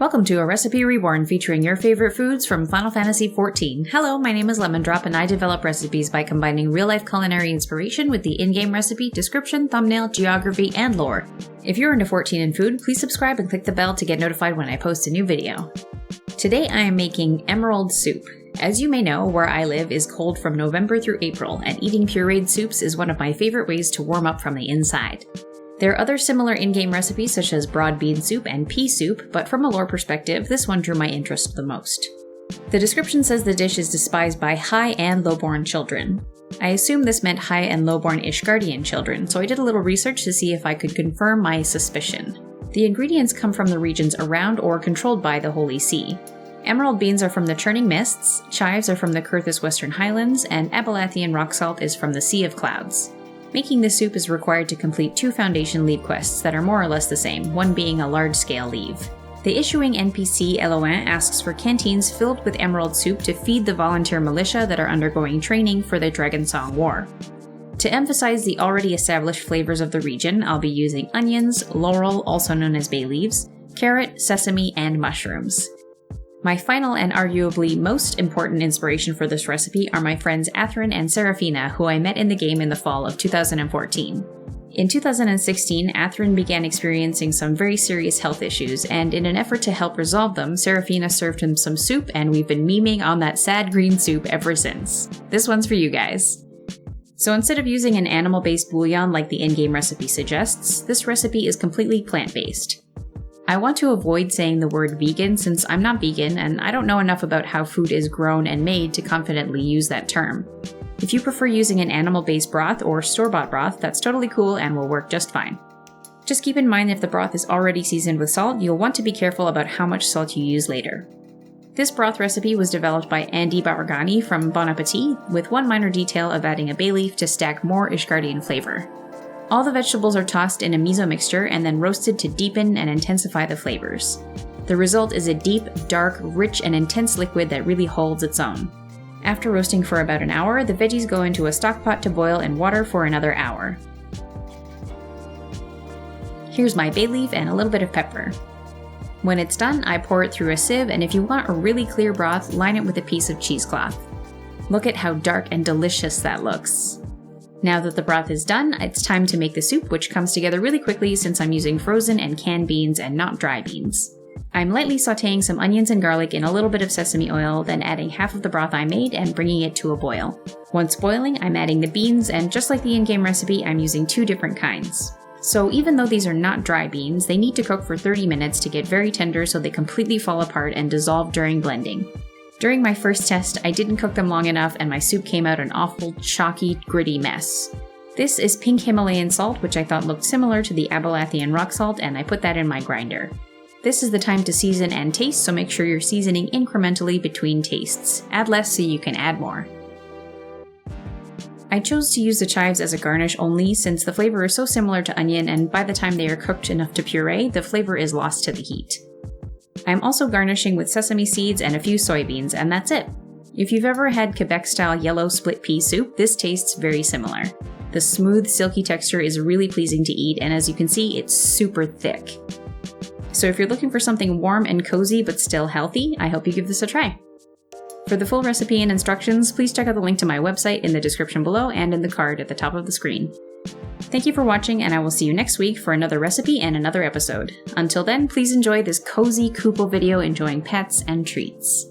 Welcome to A Recipe Reborn, featuring your favorite foods from Final Fantasy XIV. Hello, my name is Lemon Drop, and I develop recipes by combining real-life culinary inspiration with the in-game recipe, description, thumbnail, geography, and lore. If you're into 14 and food, please subscribe and click the bell to get notified when I post a new video. Today I am making emerald soup. As you may know, where I live is cold from November through April, and eating pureed soups is one of my favorite ways to warm up from the inside. There are other similar in-game recipes such as broad bean soup and pea soup, but from a lore perspective, this one drew my interest the most. The description says the dish is despised by high and lowborn children. I assumed this meant high and lowborn Ishgardian children, so I did a little research to see if I could confirm my suspicion. The ingredients come from the regions around or controlled by the Holy See. Emerald beans are from the Churning Mists, chives are from the Kurthus Western Highlands, and Abalathian rock salt is from the Sea of Clouds. Making the soup is required to complete 2 foundation leave quests that are more or less the same, one being a large-scale leave. The issuing NPC Eloin asks for canteens filled with emerald soup to feed the volunteer militia that are undergoing training for the Dragonsong War. To emphasize the already established flavors of the region, I'll be using onions, laurel, also known as bay leaves, carrot, sesame, and mushrooms. My final and arguably most important inspiration for this recipe are my friends Athrun and Seraphina, who I met in the game in the fall of 2014. In 2016, Athrun began experiencing some very serious health issues, and in an effort to help resolve them, Seraphina served him some soup, and we've been memeing on that sad green soup ever since. This one's for you guys. So instead of using an animal-based bouillon like the in-game recipe suggests, this recipe is completely plant-based. I want to avoid saying the word vegan since I'm not vegan and I don't know enough about how food is grown and made to confidently use that term. If you prefer using an animal-based broth or store-bought broth, that's totally cool and will work just fine. Just keep in mind if the broth is already seasoned with salt, you'll want to be careful about how much salt you use later. This broth recipe was developed by Andy Bawargani from Bon Appetit, with one minor detail of adding a bay leaf to stack more Ishgardian flavor. All the vegetables are tossed in a miso mixture and then roasted to deepen and intensify the flavors. The result is a deep, dark, rich, and intense liquid that really holds its own. After roasting for about an hour, the veggies go into a stock pot to boil in water for another hour. Here's my bay leaf and a little bit of pepper. When it's done, I pour it through a sieve, and if you want a really clear broth, line it with a piece of cheesecloth. Look at how dark and delicious that looks. Now that the broth is done, it's time to make the soup, which comes together really quickly since I'm using frozen and canned beans and not dry beans. I'm lightly sauteing some onions and garlic in a little bit of sesame oil, then adding half of the broth I made and bringing it to a boil. Once boiling, I'm adding the beans, and just like the in-game recipe, I'm using 2 different kinds. So even though these are not dry beans, they need to cook for 30 minutes to get very tender so they completely fall apart and dissolve during blending. During my first test, I didn't cook them long enough and my soup came out an awful, chalky, gritty mess. This is pink Himalayan salt, which I thought looked similar to the Abalathian rock salt, and I put that in my grinder. This is the time to season and taste, so make sure you're seasoning incrementally between tastes. Add less so you can add more. I chose to use the chives as a garnish only since the flavor is so similar to onion, and by the time they are cooked enough to puree, the flavor is lost to the heat. I'm also garnishing with sesame seeds and a few soybeans, and that's it. If you've ever had Quebec-style yellow split pea soup, this tastes very similar. The smooth, silky texture is really pleasing to eat, and as you can see, it's super thick. So if you're looking for something warm and cozy but still healthy, I hope you give this a try. For the full recipe and instructions, please check out the link to my website in the description below and in the card at the top of the screen. Thank you for watching, and I will see you next week for another recipe and another episode. Until then, please enjoy this cozy Koopo video enjoying pets and treats.